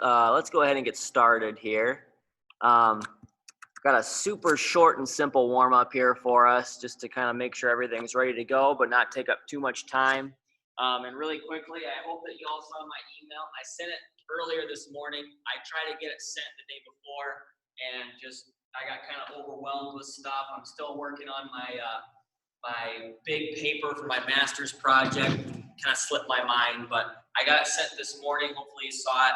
Let's go ahead and get started here. Got a super short and simple warm up here for us just to kind of make sure everything's ready to go, but not take up too much time. And really quickly, I hope that you all saw my email. I sent it earlier this morning. I tried to get it sent the day before, and I got kind of overwhelmed with stuff. I'm still working on my big paper for my master's project. Kind of slipped my mind, but I got it sent this morning. Hopefully you saw it.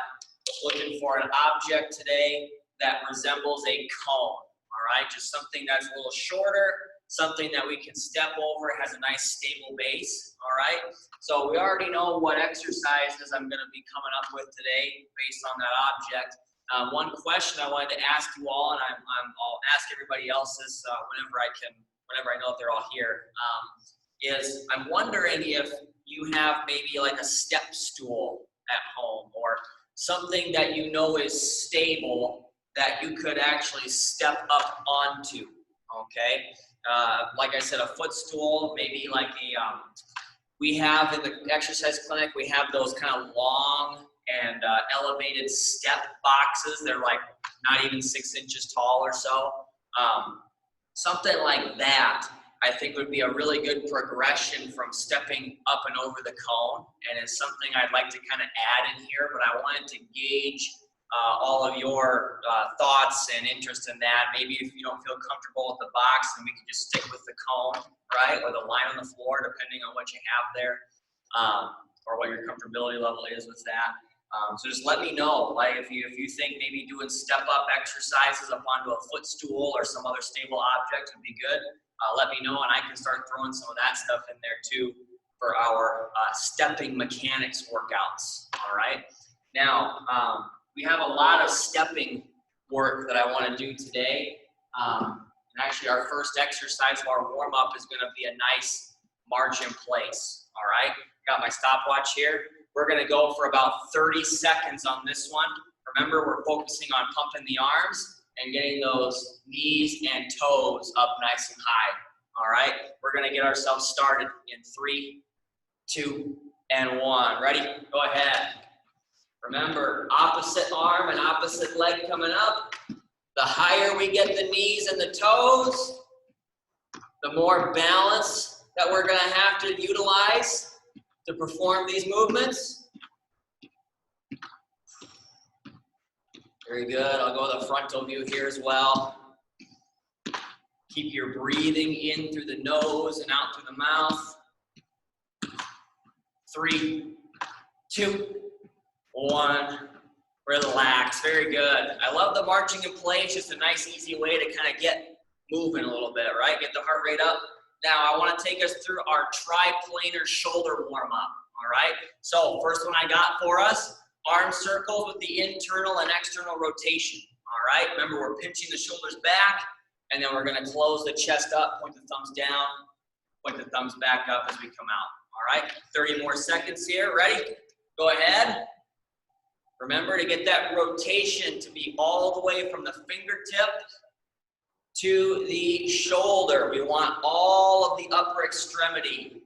Looking for an object today that resembles a cone, all right? Just something that's a little shorter, something that we can step over, has a nice stable base, all right? So we already know what exercises I'm gonna be coming up with today based on that object. One question I wanted to ask you all, and I'll ask everybody else this whenever I know if they're all here, is I'm wondering if you have maybe like a step stool at home or something that you know is stable that you could actually step up onto, okay? Like I said, a footstool, maybe like we have in the exercise clinic, we have those kind of long and elevated step boxes. They're like not even 6 inches tall or so. Something like that, I think would be a really good progression from stepping up and over the cone, and it's something I'd like to kind of add in here, but I wanted to gauge all of your thoughts and interest in that. Maybe if you don't feel comfortable with the box, then we can just stick with the cone, right, or the line on the floor, depending on what you have there, or what your comfortability level is with that. So just let me know, like if you think maybe doing step-up exercises up onto a footstool or some other stable object would be good. Let me know, and I can start throwing some of that stuff in there too for our stepping mechanics workouts, all right? Now, we have a lot of stepping work that I want to do today. And actually, our first exercise of our warm-up is going to be a nice march in place, all right? Got my stopwatch here. We're going to go for about 30 seconds on this one. Remember, we're focusing on pumping the arms and getting those knees and toes up nice and high, all right? We're gonna get ourselves started in 3, 2, and 1. Ready? Go ahead. Remember, opposite arm and opposite leg coming up. The higher we get the knees and the toes, the more balance that we're gonna have to utilize to perform these movements. Very good. I'll go with a frontal view here as well. Keep your breathing in through the nose and out through the mouth. 3, 2, 1. Relax. Very good. I love the marching in place. Just a nice, easy way to kind of get moving a little bit, right? Get the heart rate up. Now, I want to take us through our tri-planar shoulder warm-up, all right? So, first one I got for us, arm circles with the internal and external rotation, all right? Remember, we're pinching the shoulders back, and then we're gonna close the chest up, point the thumbs down, point the thumbs back up as we come out, all right? 30 more seconds here, ready? Go ahead. Remember to get that rotation to be all the way from the fingertip to the shoulder. We want all of the upper extremity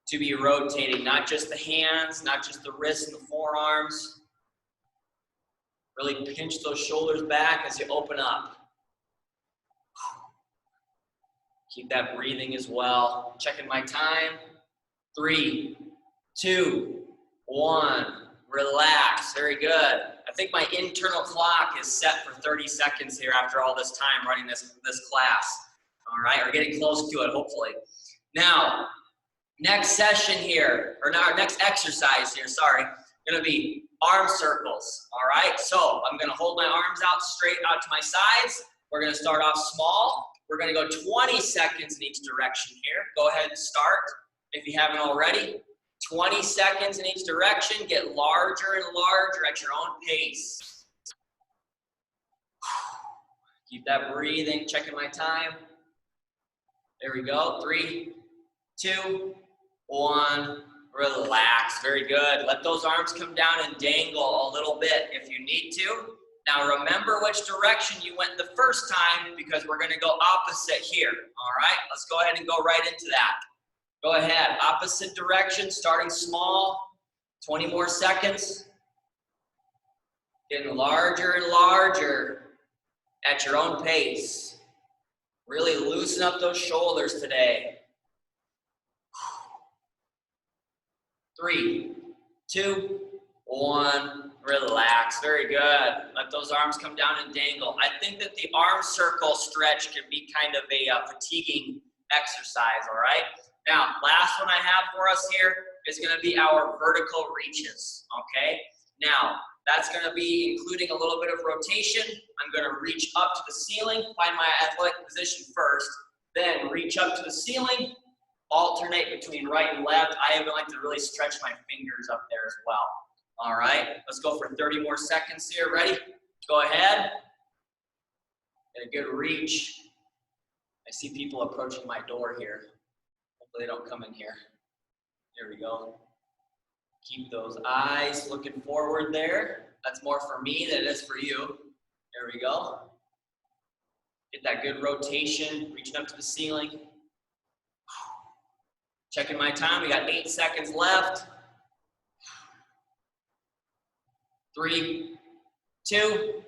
to be rotating, not just the hands, not just the wrists and the forearms. Really pinch those shoulders back as you open up. Keep that breathing as well. Checking my time. 3, 2, 1. Relax. Very good. I think my internal clock is set for 30 seconds here after all this time running this class. All right, we're getting close to it, hopefully. Now, next session here, or now our next exercise here, sorry, gonna be arm circles, all right? So I'm gonna hold my arms out straight out to my sides. We're gonna start off small. We're gonna go 20 seconds in each direction here. Go ahead and start if you haven't already. 20 seconds in each direction. Get larger and larger at your own pace. Keep that breathing, checking my time. There we go. 3, 2, 1. Relax. Very good. Let those arms come down and dangle a little bit if you need to. Now remember which direction you went the first time, because we're going to go opposite here. All right? Let's go ahead and go right into that. Go ahead. Opposite direction, starting small. 20 more seconds. Getting larger and larger at your own pace. Really loosen up those shoulders today. 3, 2, 1, relax. Very good. Let those arms come down and dangle. I think that the arm circle stretch can be kind of a fatiguing exercise, all right? Now, last one I have for us here is going to be our vertical reaches, okay? Now, that's going to be including a little bit of rotation. I'm going to reach up to the ceiling, find my athletic position first, then reach up to the ceiling, alternate between right and left. I even like to really stretch my fingers up there as well. All right, let's go for 30 more seconds here. Ready? Go ahead. Get a good reach. I see people approaching my door here. Hopefully they don't come in here. There we go. Keep those eyes looking forward there. That's more for me than it is for you. There we go. Get that good rotation, reaching up to the ceiling. Checking my time, we got 8 seconds left. 3, 2,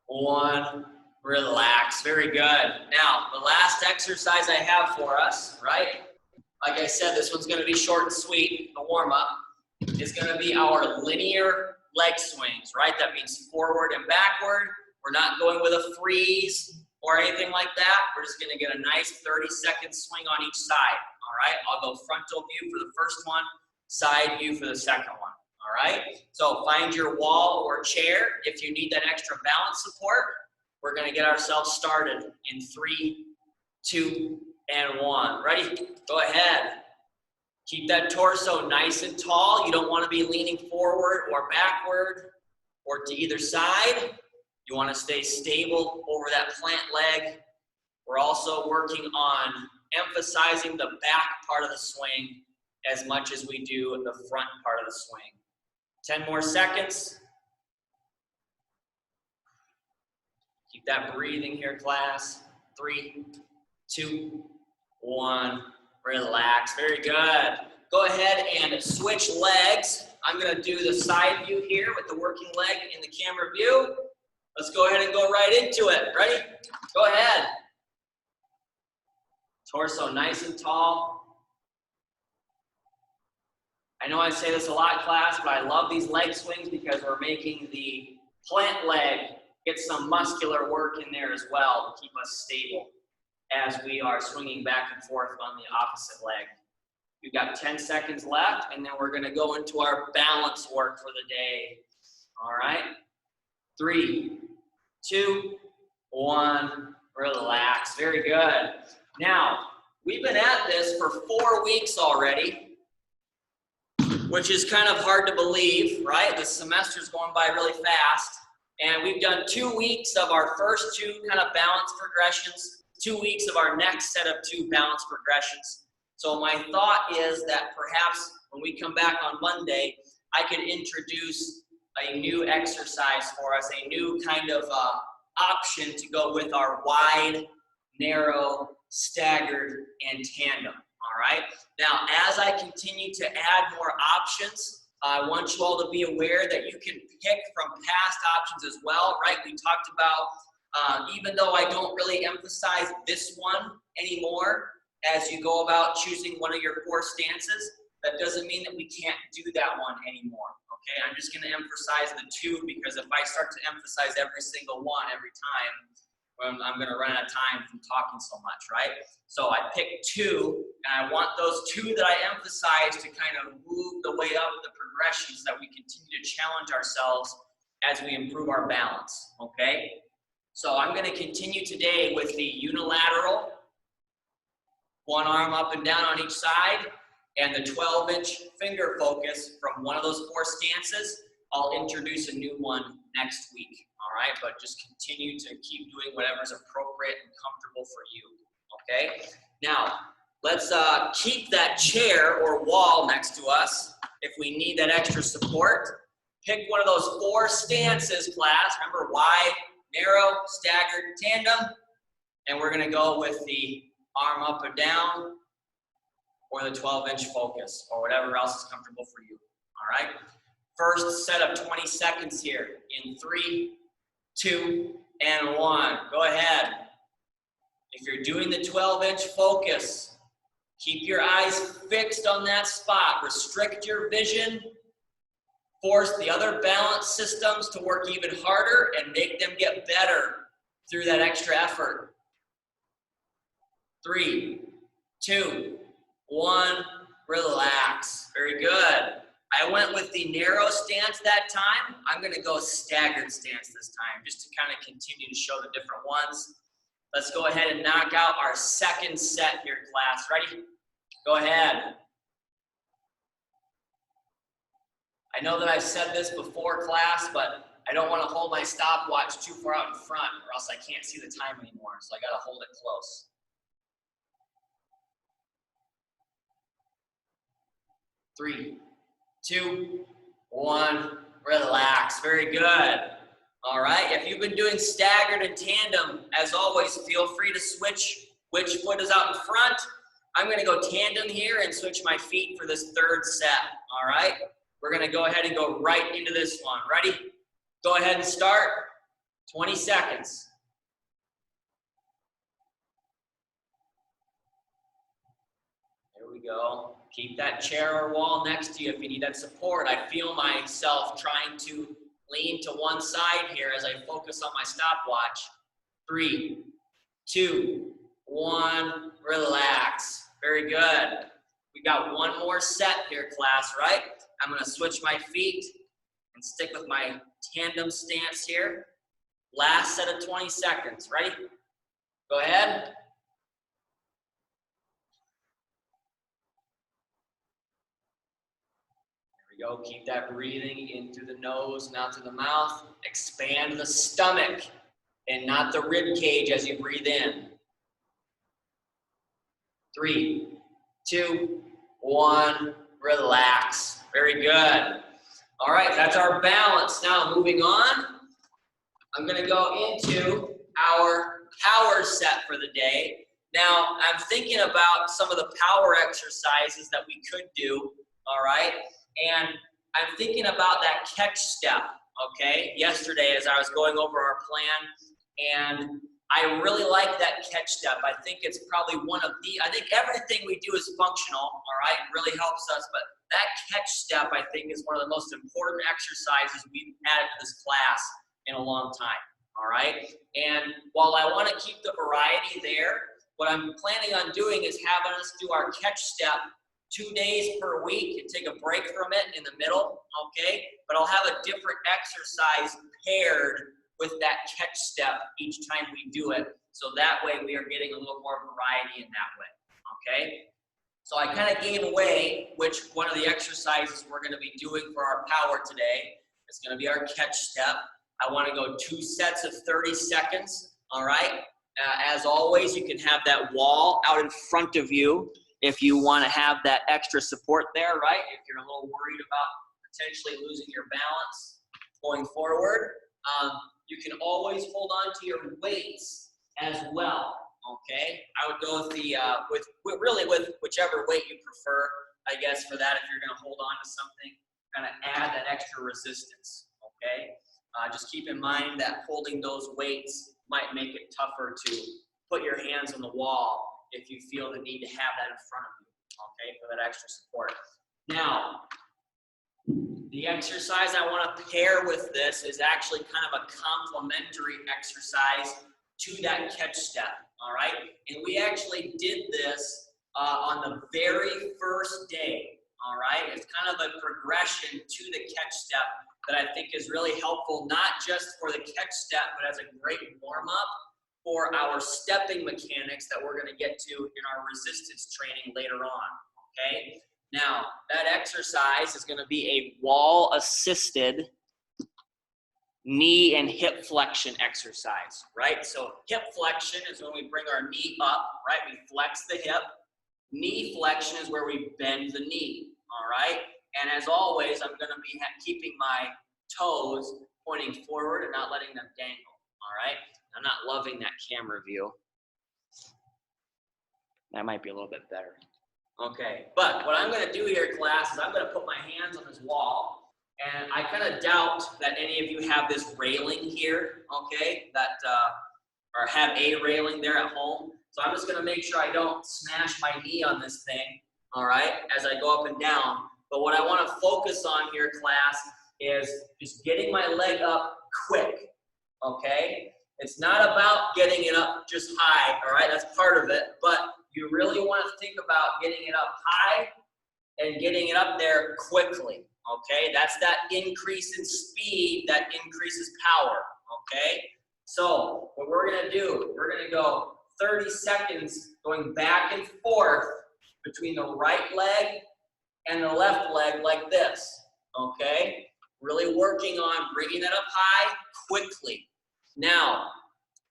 1, relax. Very good. Now, the last exercise I have for us, right? Like I said, this one's gonna be short and sweet. The warm-up is gonna be our linear leg swings, right? That means forward and backward. We're not going with a freeze or anything like that. We're just gonna get a nice 30-second swing on each side, all right? I'll go frontal view for the first one, side view for the second one, all right? So find your wall or chair if you need that extra balance support. We're gonna get ourselves started in 3, 2, and 1. Ready? Go ahead. Keep that torso nice and tall. You don't want to be leaning forward or backward or to either side. You want to stay stable over that plant leg. We're also working on emphasizing the back part of the swing as much as we do the front part of the swing. 10 more seconds. Keep that breathing here, class. 3, 2, 1. Relax. Very good. Go ahead and switch legs. I'm going to do the side view here with the working leg in the camera view. Let's go ahead and go right into it. Ready? Go ahead. Torso nice and tall. I know I say this a lot, class, but I love these leg swings because we're making the plant leg get some muscular work in there as well to keep us stable as we are swinging back and forth on the opposite leg. We've got 10 seconds left, and then we're gonna go into our balance work for the day. All right? 3, 2, 1, relax. Very good. Now, we've been at this for 4 weeks already, which is kind of hard to believe, right? The semester's going by really fast, and we've done 2 weeks of our first 2 kind of balance progressions, 2 weeks of our next set of 2 balance progressions. So my thought is that perhaps when we come back on Monday, I could introduce a new exercise for us, a new kind of option to go with our wide, narrow, staggered, and tandem, all right? Now, as I continue to add more options, I want you all to be aware that you can pick from past options as well, right? We talked about even though I don't really emphasize this one anymore, as you go about choosing one of your 4 stances, that doesn't mean that we can't do that one anymore, okay? I'm just gonna emphasize the 2 because if I start to emphasize every single one every time, I'm gonna run out of time from talking so much, right? So I picked 2, and I want those 2 that I emphasize to kind of move the way up the progressions that we continue to challenge ourselves as we improve our balance, okay? So I'm gonna continue today with the unilateral, 1 arm up and down on each side, and the 12-inch finger focus from one of those 4 stances. I'll introduce a new one next week, all right? But just continue to keep doing whatever's appropriate and comfortable for you, okay? Now, let's keep that chair or wall next to us if we need that extra support. Pick one of those 4 stances, class. Remember, wide, narrow, staggered, tandem. And we're gonna go with the arm up or down, or the 12-inch focus, or whatever else is comfortable for you, all right? first set of 20 seconds here in 3, 2, and 1. Go ahead. If you're doing the 12-inch focus, keep your eyes fixed on that spot. Restrict your vision. Force the other balance systems to work even harder and make them get better through that extra effort. 3, 2, 1, relax. Very good. I went with the narrow stance that time. I'm gonna go staggered stance this time, just to kind of continue to show the different ones. Let's go ahead and knock out our second set here, class. Ready? Go ahead. I know that I've said this before, class, but I don't want to hold my stopwatch too far out in front or else I can't see the time anymore, so I got to hold it close. 3, 2, 1, relax. Very good. All right, if you've been doing staggered and tandem, as always, feel free to switch which foot is out in front. I'm going to go tandem here and switch my feet for this third set. All right, we're going to go ahead and go right into this one. Ready? Go ahead and start. 20 seconds. There we go. Keep that chair or wall next to you if you need that support. I feel myself trying to lean to one side here as I focus on my stopwatch. 3, 2, 1, relax. Very good. We got one more set here, class, right? I'm gonna switch my feet and stick with my tandem stance here. Last set of 20 seconds. Ready? Go ahead. Go. Keep that breathing in through the nose and out through the mouth. Expand the stomach and not the rib cage as you breathe in. 3, 2, 1, relax. Very good. All right, that's our balance. Now moving on, I'm gonna go into our power set for the day. Now, I'm thinking about some of the power exercises that we could do, all right? And I'm thinking about that catch step, okay? Yesterday as I was going over our plan, and I really like that catch step. I think it's probably one of the, I think everything we do is functional, all right? It really helps us, but that catch step, I think, is one of the most important exercises we've added to this class in a long time, all right? And while I want to keep the variety there, what I'm planning on doing is having us do our catch step 2 days per week and take a break from it in the middle, okay? But I'll have a different exercise paired with that catch step each time we do it. So that way we are getting a little more variety in that way, okay? So I kind of gave away which one of the exercises we're gonna be doing for our power today. It's gonna be our catch step. I wanna go 2 sets of 30 seconds, all right? As always, you can have that wall out in front of you if you want to have that extra support there, right? If you're a little worried about potentially losing your balance going forward, you can always hold on to your weights as well, okay? I would go with the, with whichever weight you prefer, I guess, for that. If you're going to hold on to something, kind of add that extra resistance, okay? Just keep in mind that holding those weights might make it tougher to put your hands on the wall if you feel the need to have that in front of you, okay, for that extra support. Now, the exercise I want to pair with this is actually kind of a complementary exercise to that catch step, all right? And we actually did this on the very first day, all right? It's kind of a progression to the catch step that I think is really helpful, not just for the catch step, but as a great warm-up for our stepping mechanics that we're going to get to in our resistance training later on, okay? Now, that exercise is going to be a wall-assisted knee and hip flexion exercise, right? So hip flexion is when we bring our knee up, right? We flex the hip. Knee flexion is where we bend the knee, all right? And as always, I'm going to be keeping my toes pointing forward and not letting them dangle, all right? I'm not loving that camera view. That might be a little bit better. Okay, but what I'm going to do here, class, is I'm going to put my hands on this wall, And I kind of doubt that any of you have this railing here, okay, that, or have a railing there at home. So I'm just gonna make sure I don't smash my knee on this thing, all right, as I go up and down. But what I wanna focus on here, class, is just getting my leg up quick, okay? It's not about getting it up just high, all right? That's part of it, but you really wanna think about getting it up high and getting it up there quickly, okay? That's that increase in speed that increases power, okay? So what we're gonna do, we're gonna go 30 seconds going back and forth between the right leg and the left leg like this, okay? Really working on bringing that up high quickly. Now,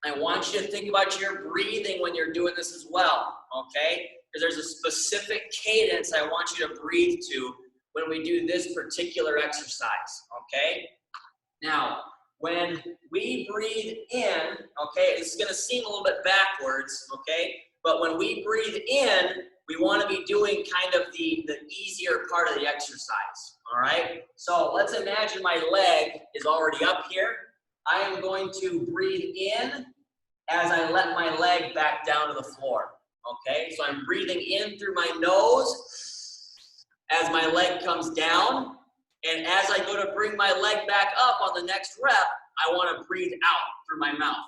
I want you to think about your breathing when you're doing this as well, okay? Because there's a specific cadence I want you to breathe to when we do this particular exercise, okay? Now, when we breathe in, okay, it's gonna seem a little bit backwards, okay? But when we breathe in, we wanna be doing kind of the easier part of the exercise, all right? So let's imagine my leg is already up here. I am going to breathe in as I let my leg back down to the floor, okay? So I'm breathing in through my nose as my leg comes down. And as I go to bring my leg back up on the next rep, I want to breathe out through my mouth.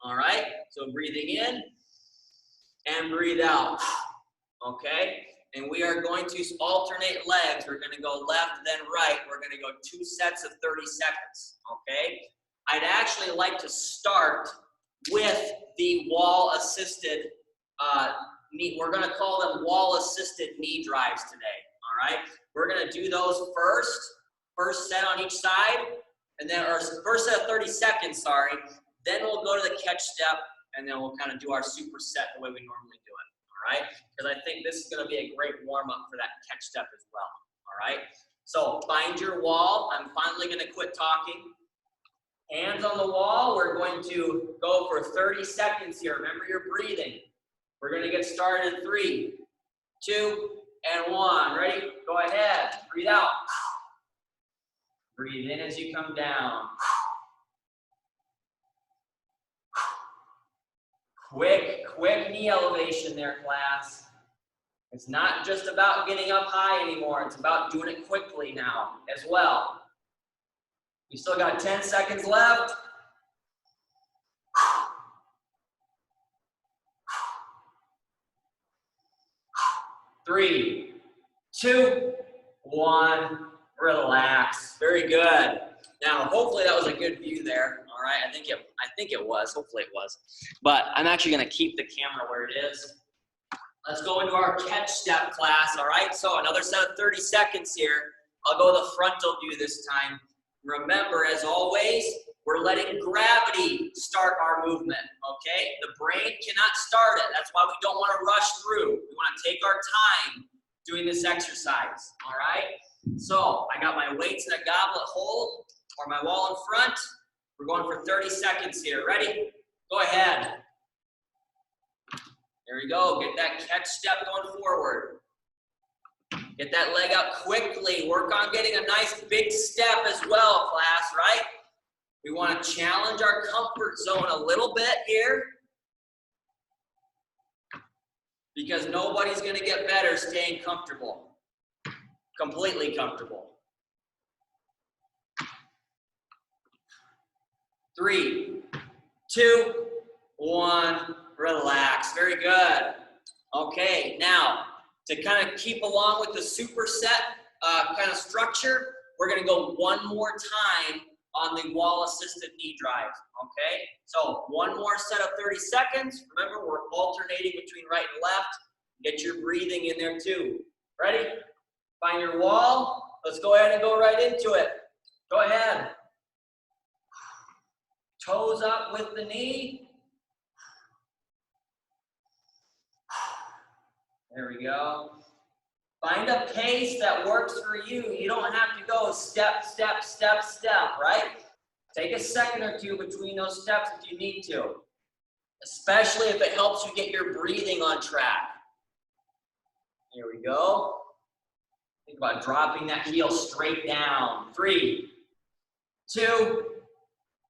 All right? So breathing in and breathe out. Okay? And we are going to alternate legs. We're going to go left, then right. We're going to go 2 sets of 30 seconds. Okay? I'd actually like to start with the wall-assisted knee. We're going to call them wall-assisted knee drives today. All right? We're gonna do those first set on each side, and then our first set of 30 seconds, sorry. Then we'll go to the catch step, and then we'll kind of do our superset the way we normally do it, all right? Because I think this is gonna be a great warm-up for that catch step as well, all right? So find your wall. I'm finally gonna quit talking. Hands on the wall. We're going to go for 30 seconds here. Remember your breathing. We're gonna get started in 3, 2, and 1. Ready? Go ahead. Breathe out. Breathe in as you come down. Quick knee elevation there, class. It's not just about getting up high anymore. It's about doing it quickly now as well. We still got 10 seconds left. 3, 2, 1, relax. Very good. Now, hopefully that was a good view there. All right, I think it was. Hopefully it was. But I'm actually going to keep the camera where it is. Let's go into our catch step class. All right, so another set of 30 seconds here. I'll go the frontal view this time. Remember, as always, we're letting gravity start our movement, okay? The brain cannot start it. That's why we don't want to rush through. We want to take our time doing this exercise, all right? So I got my weights in a goblet hold or my wall in front. We're going for 30 seconds here. Ready? Go ahead. There we go. Get that catch step going forward. Get that leg up quickly. Work on getting a nice big step as well, class, right? We want to challenge our comfort zone a little bit here because nobody's going to get better staying comfortable, completely comfortable. 3, 2, 1, relax. Very good. Okay, now to kind of keep along with the superset kind of structure, we're going to go one more time on the wall-assisted knee drive, okay? So one more set of 30 seconds. Remember, we're alternating between right and left. Get your breathing in there too. Ready? Find your wall. Let's go ahead and go right into it. Go ahead. Toes up with the knee. There we go. Find a pace that works for you. You don't have to go step, step, step, step, right? Take a second or two between those steps if you need to, especially if it helps you get your breathing on track. Here we go. Think about dropping that heel straight down. 3, 2,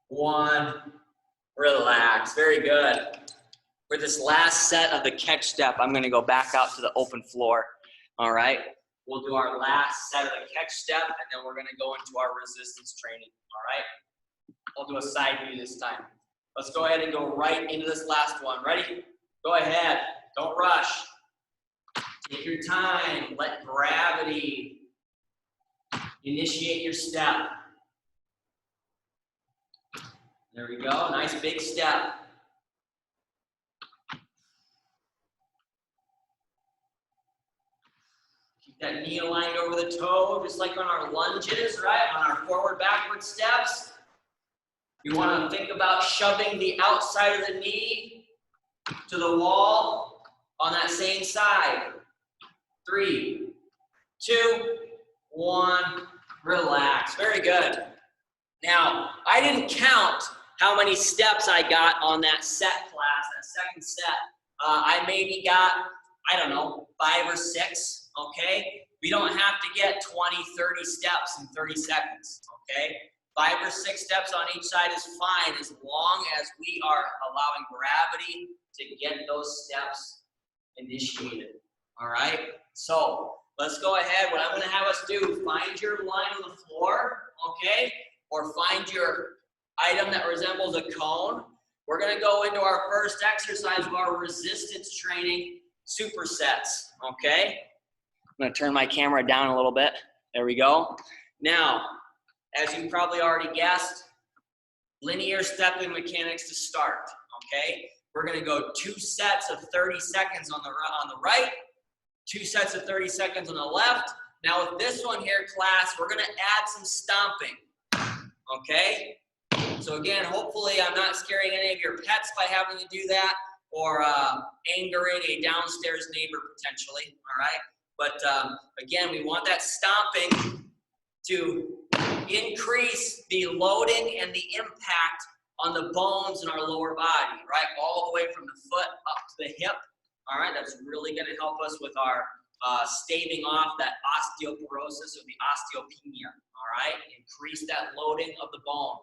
1. Relax. Very good. For this last set of the catch step, I'm going to go back out to the open floor. All right? We'll do our last set of the catch step, and then we're going to go into our resistance training. All right? I'll do a side view this time. Let's go ahead and go right into this last one. Ready? Go ahead. Don't rush. Take your time. Let gravity initiate your step. There we go. Nice big step. Keep that knee aligned over the toe, just like on our lunges, right? On our forward, backward steps. You want to think about shoving the outside of the knee to the wall on that same side. 3, 2, 1. Relax. Very good. Now, I didn't count how many steps I got on that set class, that second set. I maybe got, I don't know, 5 or 6, okay? We don't have to get 20, 30 steps in 30 seconds, okay? 5 or 6 steps on each side is fine as long as we are allowing gravity to get those steps initiated, all right? So let's go ahead. What I'm going to have us do, find your line on the floor, okay? Or find your item that resembles a cone. We're going to go into our first exercise of our resistance training supersets, okay? I'm going to turn my camera down a little bit. There we go. Now, as you probably already guessed, linear stepping mechanics to start, okay? We're going to go 2 sets of 30 seconds on the right, 2 sets of 30 seconds on the left. Now with this one here, class, we're going to add some stomping, okay? So again, hopefully I'm not scaring any of your pets by having to do that or angering a downstairs neighbor potentially, all right? But again, we want that stomping to increase the loading and the impact on the bones in our lower body, right? All the way from the foot up to the hip, all right? That's really gonna help us with our staving off that osteoporosis or the osteopenia, all right? Increase that loading of the bone.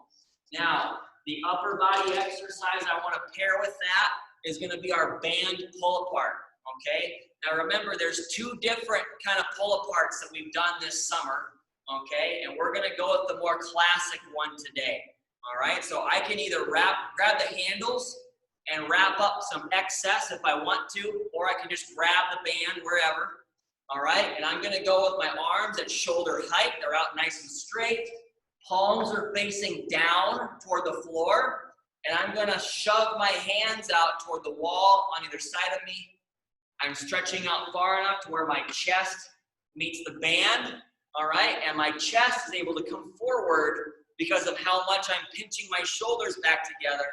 Now, the upper body exercise I wanna pair with that is gonna be our band pull apart, okay? Now remember, there's 2 different kind of pull aparts that we've done this summer, okay? And we're gonna go with the more classic one today, all right? So I can either grab the handles and wrap up some excess if I want to, or I can just grab the band wherever, all right? And I'm gonna go with my arms at shoulder height. They're out nice and straight. Palms are facing down toward the floor. And I'm gonna shove my hands out toward the wall on either side of me. I'm stretching out far enough to where my chest meets the band, all right? And my chest is able to come forward because of how much I'm pinching my shoulders back together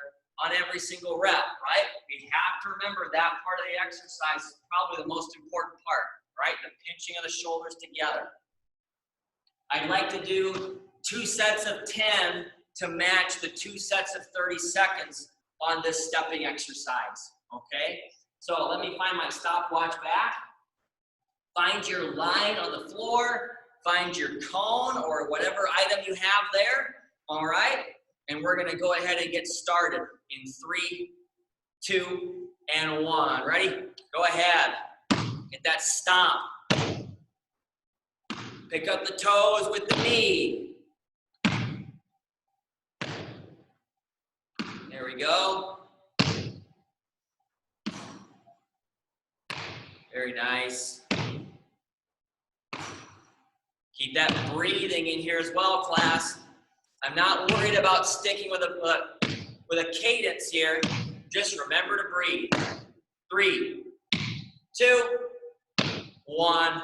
on every single rep, right? We have to remember that part of the exercise is probably the most important part, right? The pinching of the shoulders together. I'd like to do 2 sets of 10 to match the 2 sets of 30 seconds on this stepping exercise, okay? So let me find my stopwatch back. Find your line on the floor. Find your cone or whatever item you have there, all right? And we're gonna go ahead and get started in 3, 2, and 1. Ready? Go ahead. Get that stomp. Pick up the toes with the knee. There we go. Very nice. Keep that breathing in here as well, class. I'm not worried about sticking with a cadence here. Just remember to breathe. 3, 2, 1.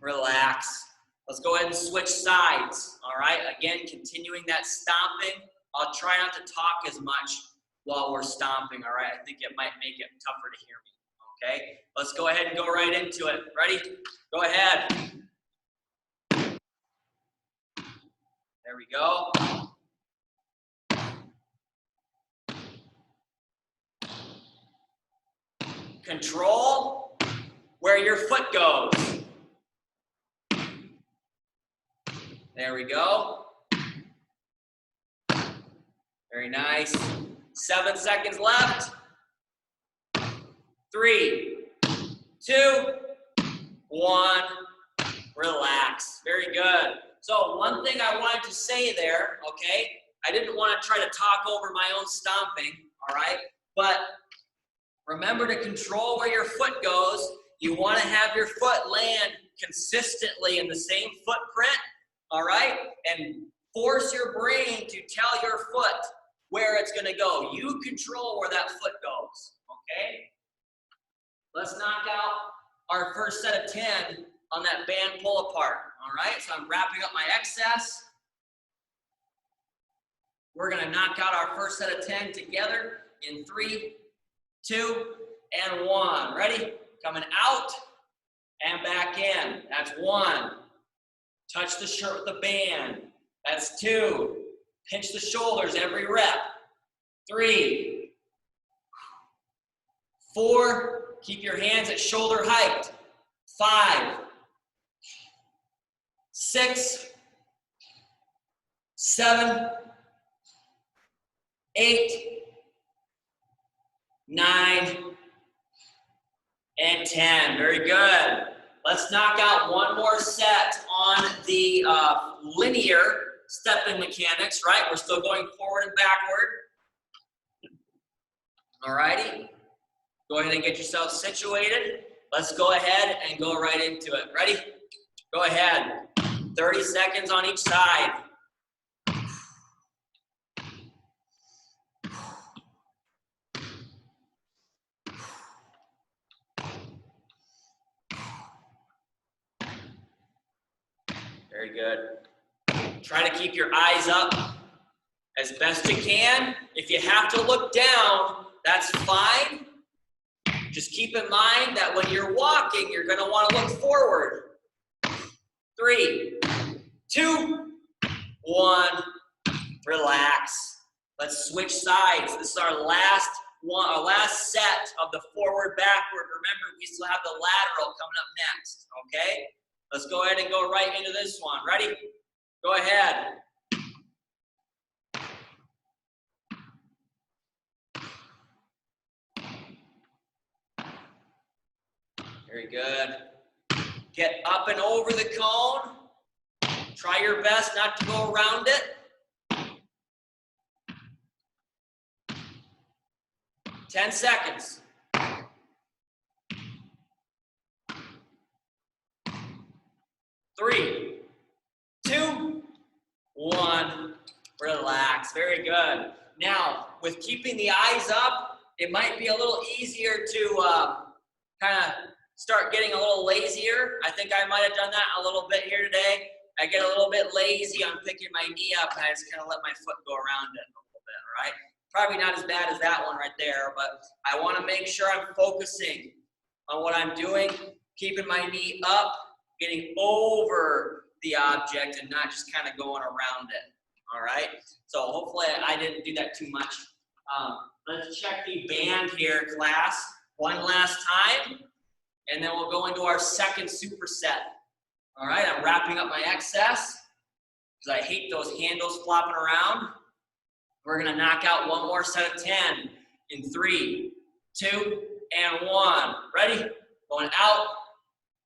Relax. Let's go ahead and switch sides. All right. Again, continuing that stomping. I'll try not to talk as much while we're stomping. All right. I think it might make it tougher to hear me. Okay. Let's go ahead and go right into it. Ready? Go ahead. There we go. Control where your foot goes. There we go. Very nice. 7 seconds left. 3, 2, 1. Relax. Very good. So one thing I wanted to say there, okay, I didn't want to try to talk over my own stomping, all right? But remember to control where your foot goes. You want to have your foot land consistently in the same footprint, all right? And force your brain to tell your foot where it's going to go. You control where that foot goes, okay? Let's knock out our first set of 10 on that band pull apart, all right? So I'm wrapping up my excess. We're going to knock out our first set of 10 together in 3, 2, and 1. Ready? Coming out and back in. That's 1. Touch the shirt with the band. That's 2. Pinch the shoulders every rep. 3, 4. Keep your hands at shoulder height. 5, 6, 7, 8, 9, and 10. Very good. Let's knock out one more set on the linear stepping mechanics, right? We're still going forward and backward. All righty. Go ahead and get yourself situated. Let's go ahead and go right into it. Ready? Go ahead. 30 seconds on each side. Very good. Try to keep your eyes up as best you can. If you have to look down, that's fine. Just keep in mind that when you're walking, you're going to want to look forward. 3, 2, 1. Relax. Let's switch sides. This is our last one, our last set of the forward backward. Remember, we still have the lateral coming up next. Okay? Let's go ahead and go right into this one. Ready? Go ahead. Very good. Get up and over the cone. Try your best not to go around it. 10 seconds. 3, 2, 1. Relax. Very good. Now, with keeping the eyes up, it might be a little easier to kind of start getting a little lazier. I think I might have done that a little bit here today. I get a little bit lazy on picking my knee up, and I just kind of let my foot go around it a little bit, all right? Probably not as bad as that one right there, but I want to make sure I'm focusing on what I'm doing, keeping my knee up, getting over the object, and not just kind of going around it, all right? So hopefully I didn't do that too much. Let's check the band here, class, one last time, and then we'll go into our second superset. All right, I'm wrapping up my excess because I hate those handles flopping around. We're going to knock out one more set of 10 in 3, 2, and 1. Ready? Going out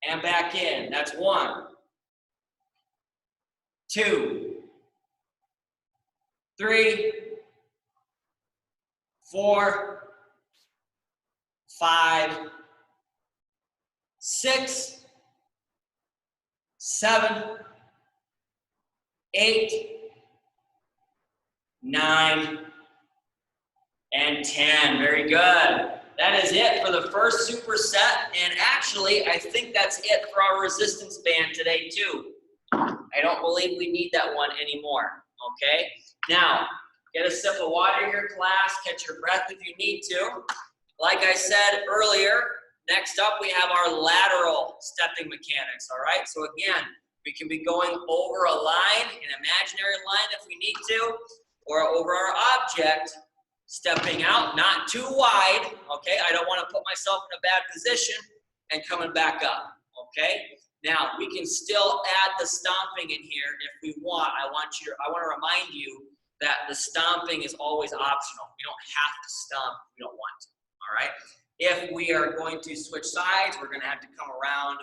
and back in. That's 1, 2, 3, 4, 5, 6, 7, 8, 9, and 10. Very good. That is it for the first superset, and actually, I think that's it for our resistance band today, too. I don't believe we need that one anymore, okay? Now, get a sip of water here, class. Catch your breath if you need to. Like I said earlier, next up, we have our lateral stepping mechanics, all right? So again, we can be going over a line, an imaginary line if we need to, or over our object, stepping out, not too wide, okay? I don't want to put myself in a bad position and coming back up, okay? Now, we can still add the stomping in here if we want. I want to remind you that the stomping is always optional. We don't have to stomp if we don't want to, all right? If we are going to switch sides, we're gonna have to come around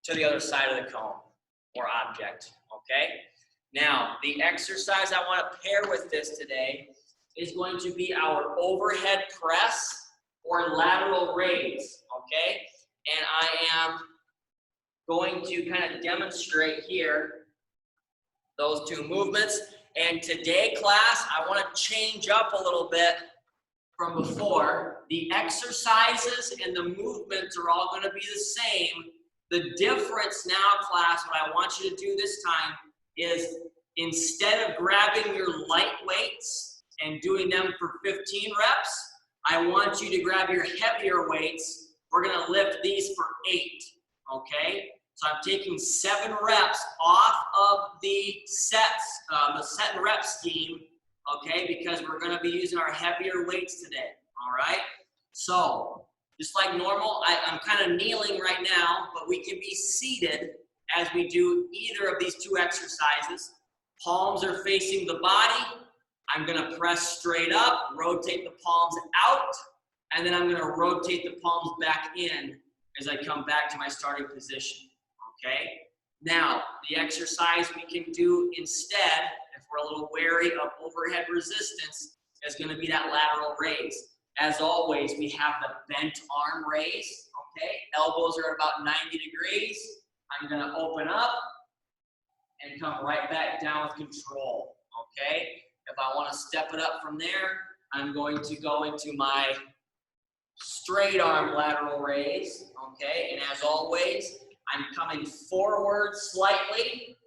to the other side of the cone or object, okay? Now, the exercise I wanna pair with this today is going to be our overhead press or lateral raise, okay? And I am going to kind of demonstrate here those two movements. And today, class, I want to change up a little bit from before. The exercises and the movements are all going to be the same. The difference now, class, what I want you to do this time is instead of grabbing your light weights and doing them for 15 reps, I want you to grab your heavier weights. We're going to lift these for 8, okay? So I'm taking 7 reps off of the sets, the set and rep scheme, okay? Because we're going to be using our heavier weights today, all right? So just like normal, I'm kind of kneeling right now, but we can be seated as we do either of these two exercises. Palms are facing the body. I'm going to press straight up, rotate the palms out, and then I'm going to rotate the palms back in as I come back to my starting position. Okay, now the exercise we can do instead, if we're a little wary of overhead resistance, is going to be that lateral raise. As always, we have the bent arm raise. Okay, elbows are about 90 degrees. I'm going to open up and come right back down with control. Okay, if I want to step it up from there, I'm going to go into my straight arm lateral raise. Okay, and as always, I'm coming forward slightly,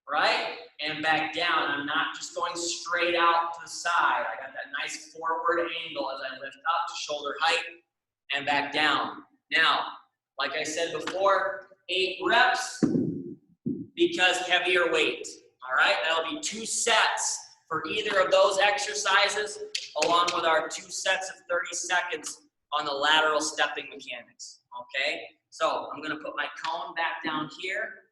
right? And back down. I'm not just going straight out to the side. I got that nice forward angle as I lift up to shoulder height and back down. Now, like I said before, 8 reps because heavier weight, all right? That'll be 2 sets for either of those exercises along with our 2 sets of 30 seconds on the lateral stepping mechanics, okay? So I'm gonna put my cone back down here.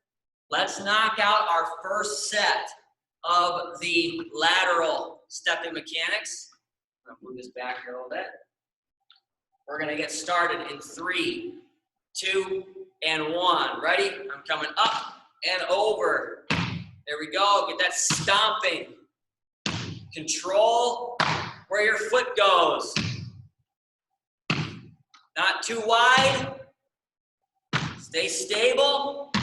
Let's knock out our first set of the lateral stepping mechanics. I'm gonna move this back here a little bit. We're gonna get started in 3, 2, and 1. Ready? I'm coming up and over. There we go, get that stomping. Control where your foot goes. Not too wide. Stay stable.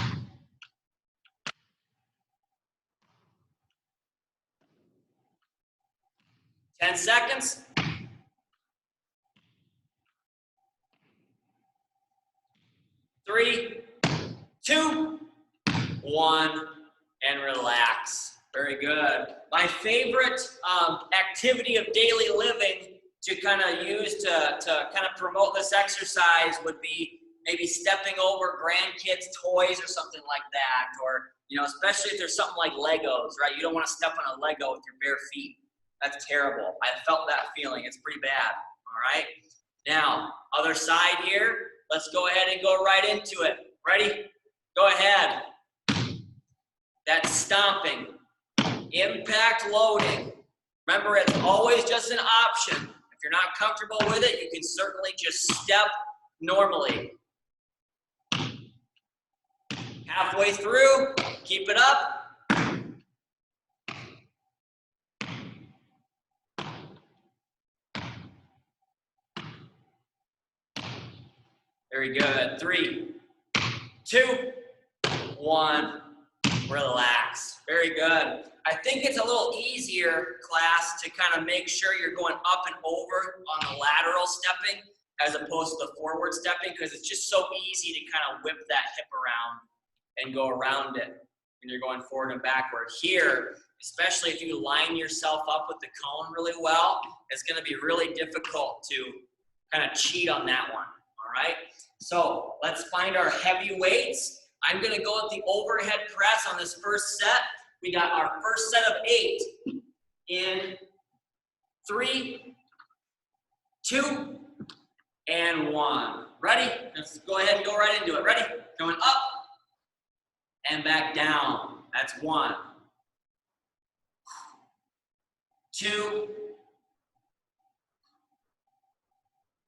Ten seconds. 3, 2, 1, and relax. Very good. My favorite activity of daily living to kind of use to kind of promote this exercise would be maybe stepping over grandkids' toys or something like that, or, you know, especially if there's something like Legos, right? You don't want to step on a Lego with your bare feet. That's terrible. I felt that feeling. It's pretty bad, all right? Now, other side here. Let's go ahead and go right into it. Ready? Go ahead. That's stomping. Impact loading. Remember, it's always just an option. If you're not comfortable with it, you can certainly just step normally. Halfway through, keep it up. Very good. 3, 2, 1. Relax. Very good. I think it's a little easier, class, to kind of make sure you're going up and over on the lateral stepping as opposed to the forward stepping, because it's just so easy to kind of whip that hip around and go around it when you're going forward and backward. Here, especially if you line yourself up with the cone really well, it's going to be really difficult to kind of cheat on that one, all right? So let's find our heavy weights. I'm going to go with the overhead press on this first set. We got our first set of 8 in 3, 2, and 1. Ready? Let's go ahead and go right into it. Ready? Going up and back down. That's 1. 2,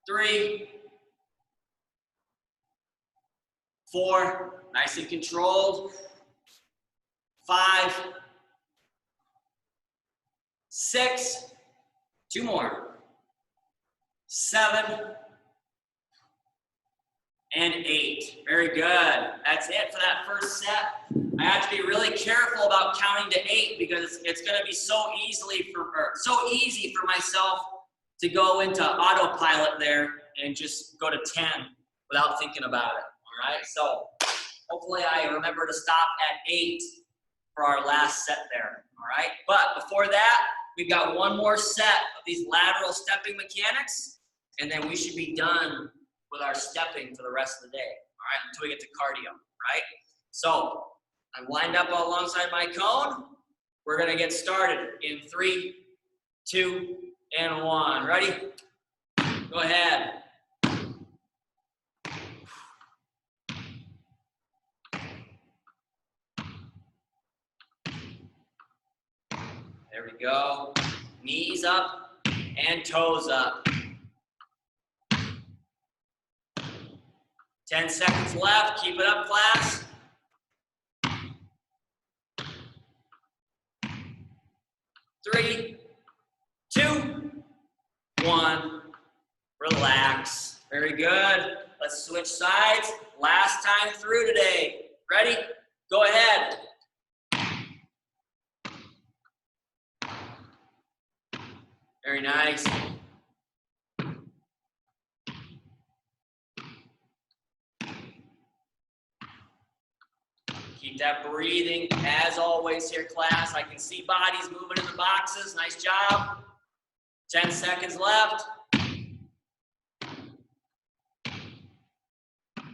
3, 4, nice and controlled. 5, 6, 2 more. 7, and 8. Very good. That's it for that first set. I have to be really careful about counting to 8 because it's going to be so easy for myself to go into autopilot there and just go to 10 without thinking about it. All right. So hopefully I remember to stop at 8 for our last set there. All right. But before that, we've got one more set of these lateral stepping mechanics, and then we should be done with our stepping for the rest of the day, all right, until we get to cardio, right? So I'm lined up alongside my cone. We're gonna get started in 3, 2, and 1. Ready? Go ahead. There we go. Knees up and toes up. 10 seconds left. Keep it up, class. 3, 2, 1. Relax. Very good. Let's switch sides. Last time through today. Ready? Go ahead. Very nice. Keep that breathing as always here, class. I can see bodies moving in the boxes. Nice job. 10 seconds left.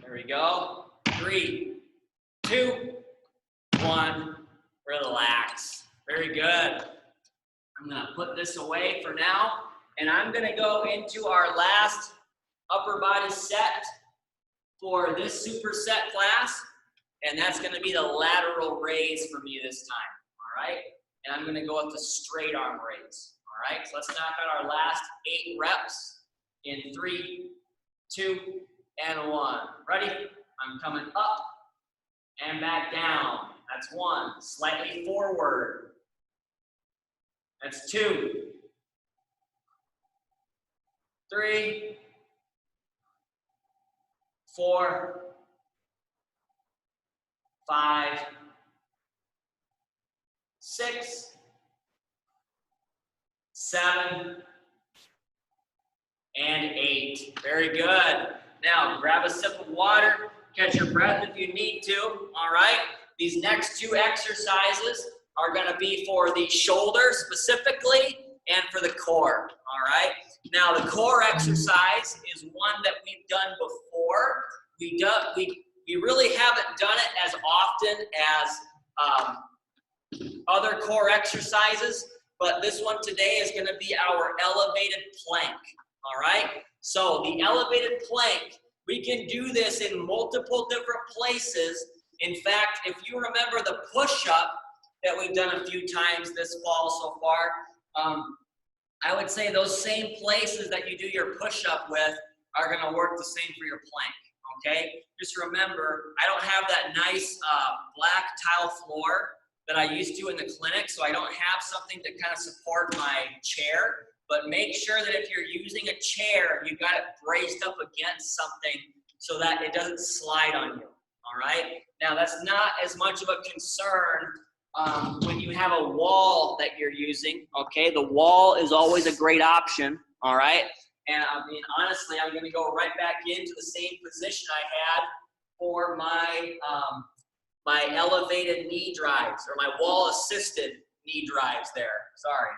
There we go. 3, 2, 1. Relax. Very good. I'm going to put this away for now, and I'm going to go into our last upper body set for this superset class. And that's going to be the lateral raise for me this time, all right? And I'm going to go with the straight arm raise, all right? So let's knock out our last 8 reps in 3, 2, and 1. Ready? I'm coming up and back down. That's 1. Slightly forward. That's 2. 3, 4, 5, 6, 7, and 8. Very good. Now, grab a sip of water, catch your breath if you need to, all right? These next 2 exercises are gonna be for the shoulders specifically and for the core, all right? Now, the core exercise is one that we've done before. We really haven't done it as often as other core exercises, but this one today is going to be our elevated plank, all right? So the elevated plank, we can do this in multiple different places. In fact, if you remember the push-up that we've done a few times this fall so far, I would say those same places that you do your push-up with are going to work the same for your plank. Okay, just remember, I don't have that nice black tile floor that I used to in the clinic, so I don't have something to kind of support my chair. But make sure that if you're using a chair, you got it braced up against something so that it doesn't slide on you. All right. Now that's not as much of a concern when you have a wall that you're using. Okay, the wall is always a great option. All right. And I mean, honestly, I'm going to go right back into the same position I had for my my elevated knee drives, or my wall-assisted knee drives there. Sorry.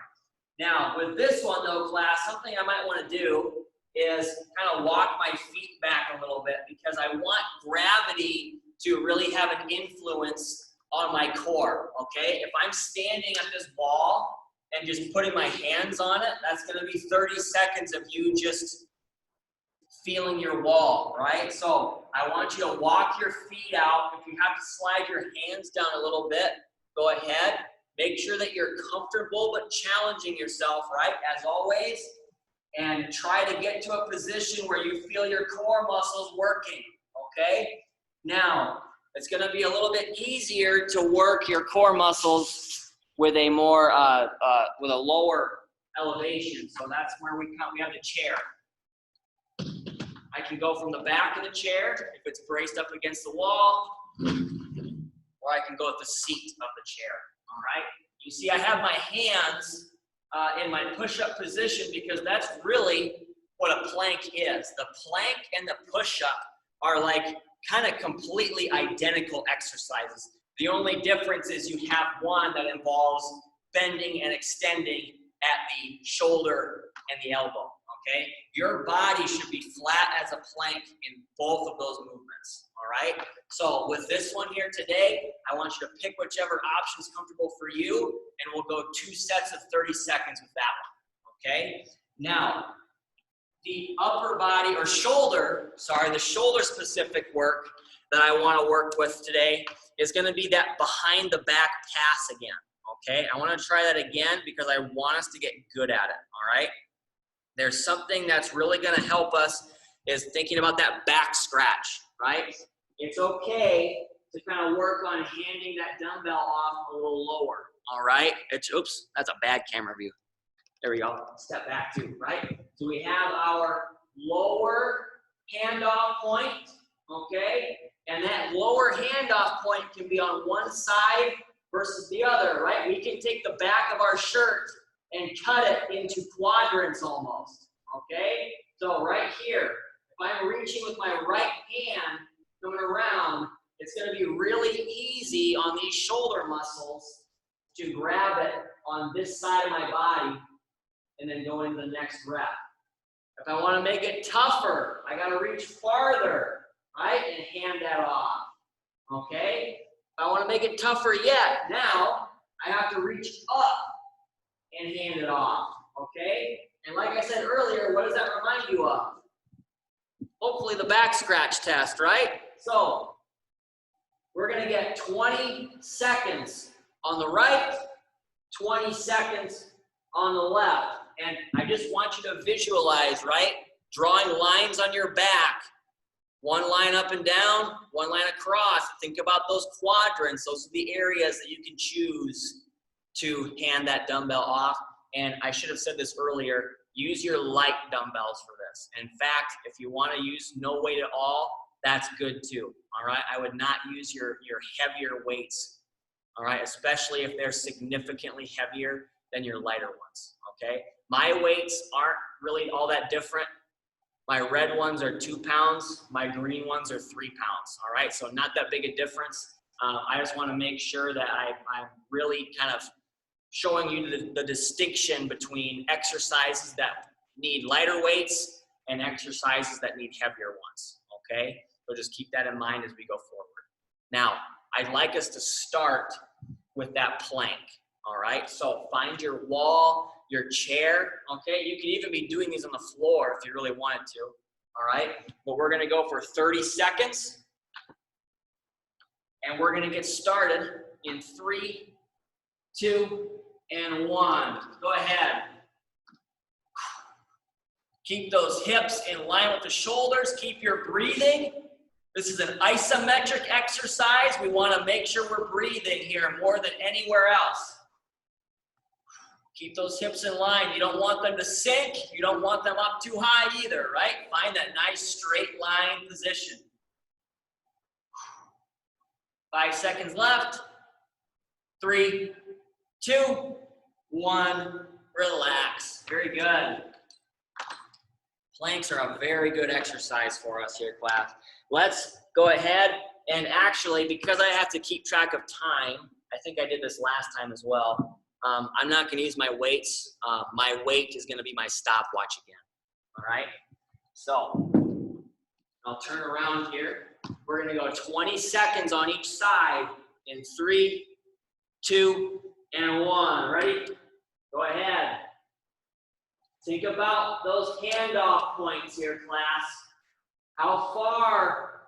Now, with this one, though, class, something I might want to do is kind of walk my feet back a little bit because I want gravity to really have an influence on my core, okay? If I'm standing at this wall and just putting my hands on it, that's going to be 30 seconds of you just feeling your wall, right? So I want you to walk your feet out. If you have to slide your hands down a little bit, go ahead. Make sure that you're comfortable but challenging yourself, right? As always. And try to get to a position where you feel your core muscles working, okay? Now, it's gonna be a little bit easier to work your core muscles with a more, with a lower elevation. So that's where we have the chair. I can go from the back of the chair if it's braced up against the wall, or I can go at the seat of the chair, all right? You see I have my hands in my push-up position because that's really what a plank is. The plank and the push-up are like kind of completely identical exercises. The only difference is you have one that involves bending and extending at the shoulder and the elbow, okay? Your body should be flat as a plank in both of those movements, all right? So with this one here today, I want you to pick whichever option is comfortable for you, and we'll go 2 sets of 30 seconds with that one, okay? Now, the upper body or shoulder, the shoulder specific work that I want to work with today is going to be that behind the back pass again, okay? I want to try that again because I want us to get good at it, all right? There's something that's really going to help us is thinking about that back scratch, right? It's okay to kind of work on handing that dumbbell off a little lower, all right? Oops, that's a bad camera view. There we go. Step back too, right? So we have our lower handoff point, okay? And that lower handoff point can be on one side versus the other, right? We can take the back of our shirt and cut it into quadrants almost, okay? So right here, if I'm reaching with my right hand, coming around, it's gonna be really easy on these shoulder muscles to grab it on this side of my body and then go into the next rep. If I wanna make it tougher, I gotta reach farther, right? And hand that off, okay? If I wanna make it tougher yet, now I have to reach up and hand it off, okay? And like I said earlier, what does that remind you of? Hopefully the back scratch test, right? So we're gonna get 20 seconds on the right, 20 seconds on the left. And I just want you to visualize, right? Drawing lines on your back. One line up and down, one line across. Think about those quadrants. Those are the areas that you can choose to hand that dumbbell off. And I should have said this earlier, use your light dumbbells for this. In fact, if you want to use no weight at all, that's good too, all right? I would not use your heavier weights, all right? Especially if they're significantly heavier than your lighter ones, okay? My weights aren't really all that different. My red ones are 2 pounds. My green ones are 3 pounds, all right? So not that big a difference. I just want to make sure that I'm really kind of showing you the distinction between exercises that need lighter weights and exercises that need heavier ones, okay? So just keep that in mind as we go forward. Now, I'd like us to start with that plank, all right? So find your wall, your chair, okay? You can even be doing these on the floor if you really wanted to, all right? But we're gonna go for 30 seconds, and we're gonna get started in 3, 2, and 1. Go ahead. Keep those hips in line with the shoulders. Keep your breathing. This is an isometric exercise. We want to make sure we're breathing here more than anywhere else. Keep those hips in line. You don't want them to sink. You don't want them up too high either, right? Find that nice straight line position. 5 seconds left. 3, 2, 1. Relax. Very good. Planks are a very good exercise for us here, class. Let's go ahead and actually, because I have to keep track of time, I think I did this last time as well. I'm not going to use my weights. My weight is going to be my stopwatch again. All right? So I'll turn around here. We're going to go 20 seconds on each side in 3, 2, and 1. Ready? Go ahead. Think about those handoff points here, class. How far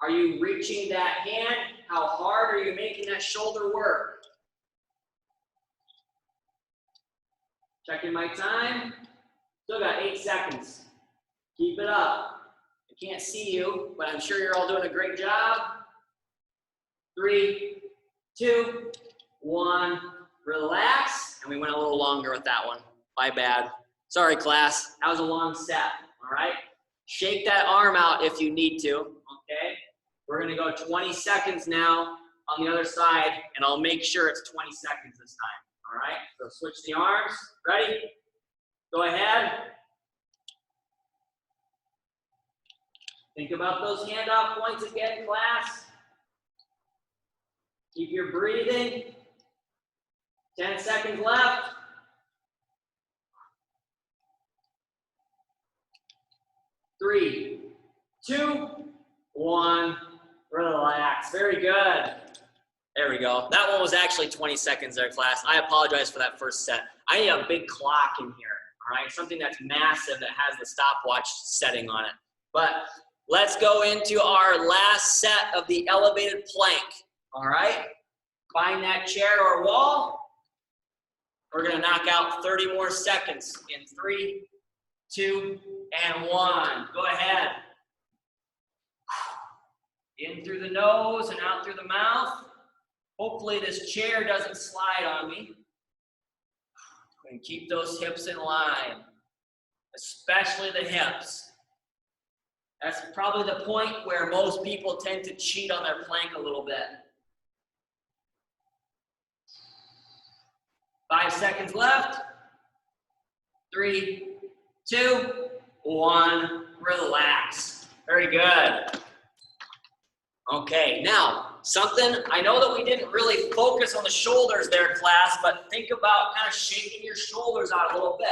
are you reaching that hand? How hard are you making that shoulder work? Checking my time. Still got 8 seconds. Keep it up. I can't see you, but I'm sure you're all doing a great job. 3, 2, 1. Relax. And we went a little longer with that one. My bad. Sorry, class. That was a long set. All right? Shake that arm out if you need to. Okay? We're going to go 20 seconds now on the other side, and I'll make sure it's 20 seconds this time. All right? So switch the arms. Ready? Go ahead. Think about those handoff points again, class. Keep your breathing. 10 seconds left. 3, 2, 1. Relax. Very good. There we go. That one was actually 20 seconds there, class. I apologize for that first set. I need a big clock in here, all right? Something that's massive that has the stopwatch setting on it. But let's go into our last set of the elevated plank, all right? Find that chair or wall. We're going to knock out 30 more seconds in 3, 2, and 1. Go ahead. In through the nose and out through the mouth. Hopefully this chair doesn't slide on me. And keep those hips in line, especially the hips. That's probably the point where most people tend to cheat on their plank a little bit. 5 seconds left. 3, 2, 1. Relax. Very good. Okay, now, something, I know that we didn't really focus on the shoulders there, class, but think about kind of shaking your shoulders out a little bit,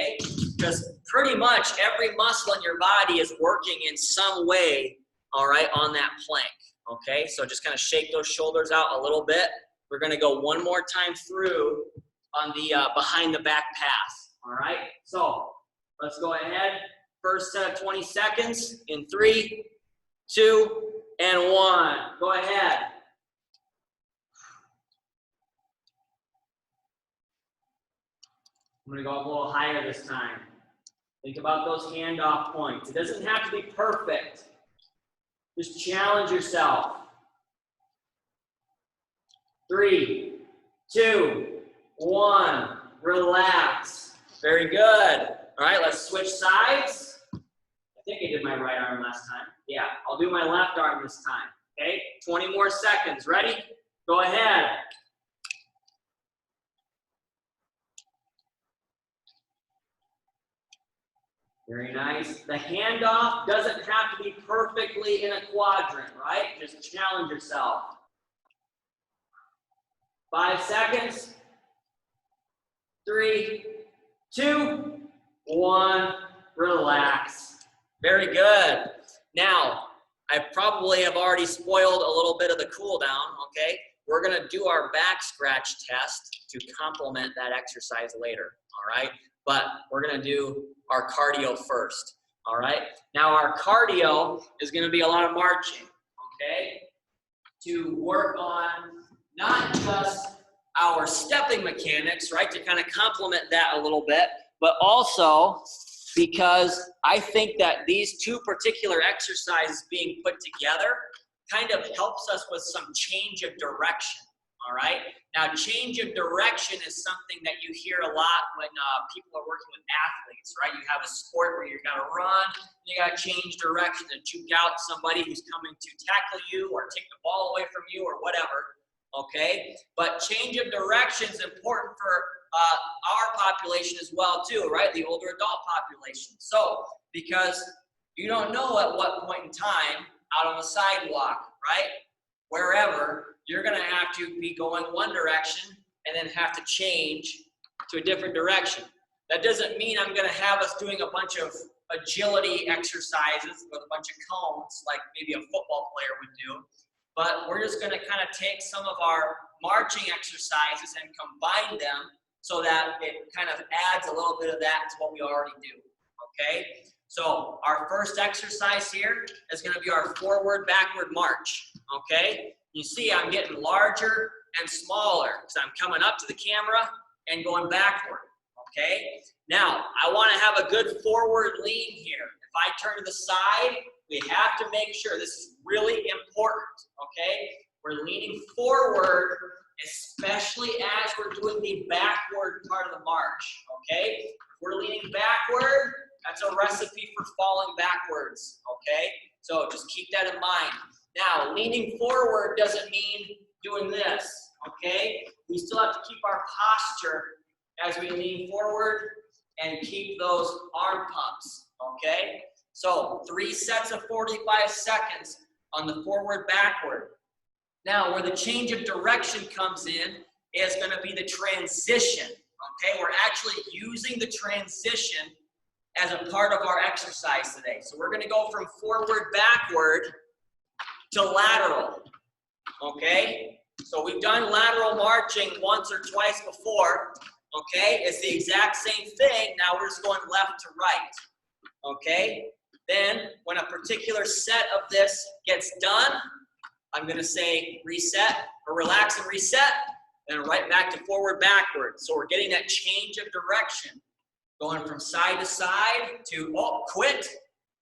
okay? Because pretty much every muscle in your body is working in some way, all right, on that plank, okay? So just kind of shake those shoulders out a little bit. We're going to go one more time through on the behind the back pass, all right? So let's go ahead. First set of 20 seconds in 3, 2, and 1. Go ahead. I'm going to go up a little higher this time. Think about those handoff points. It doesn't have to be perfect. Just challenge yourself. 3, 2, 1. Relax. Very good. All right, let's switch sides. I think I did my right arm last time. Yeah, I'll do my left arm this time. Okay, 20 more seconds. Ready? Go ahead. Very nice. The handoff doesn't have to be perfectly in a quadrant, right? Just challenge yourself. 5 seconds. 3, 2, 1. Relax. Very good. Now, I probably have already spoiled a little bit of the cool down, okay? We're going to do our back scratch test to complement that exercise later, all right? But we're going to do our cardio first, all right? Now, our cardio is going to be a lot of marching, okay? To work on not just our stepping mechanics, right? To kind of complement that a little bit, but also because I think that these two particular exercises being put together kind of helps us with some change of direction, all right? Now, change of direction is something that you hear a lot when people are working with athletes, right? You have a sport where you've got to run, you got to change direction to juke out somebody who's coming to tackle you or take the ball away from you or whatever, okay? But change of direction is important for our population as well too, right? The older adult population. So, because you don't know at what point in time out on the sidewalk, right? Wherever, you're going to have to be going one direction and then have to change to a different direction. That doesn't mean I'm going to have us doing a bunch of agility exercises with a bunch of cones like maybe a football player would do. But we're just going to kind of take some of our marching exercises and combine them so that it kind of adds a little bit of that to what we already do, okay? So our first exercise here is going to be our forward-backward march, okay? You see I'm getting larger and smaller because I'm coming up to the camera and going backward, okay? Now, I want to have a good forward lean here. If I turn to the side, we have to make sure, this is really important, okay? We're leaning forward, especially as we're doing the backward part of the march, okay? If we're leaning backward, that's a recipe for falling backwards, okay? So just keep that in mind. Now, leaning forward doesn't mean doing this, okay? We still have to keep our posture as we lean forward and keep those arm pumps, okay? So 3 sets of 45 seconds on the forward-backward. Now, where the change of direction comes in is going to be the transition, okay? We're actually using the transition as a part of our exercise today. So we're going to go from forward-backward to lateral, okay? So we've done lateral marching once or twice before, okay? It's the exact same thing. Now we're just going left to right, okay? Then when a particular set of this gets done, I'm going to say reset or relax and reset, then right back to forward backward. So we're getting that change of direction, going from side to side to quit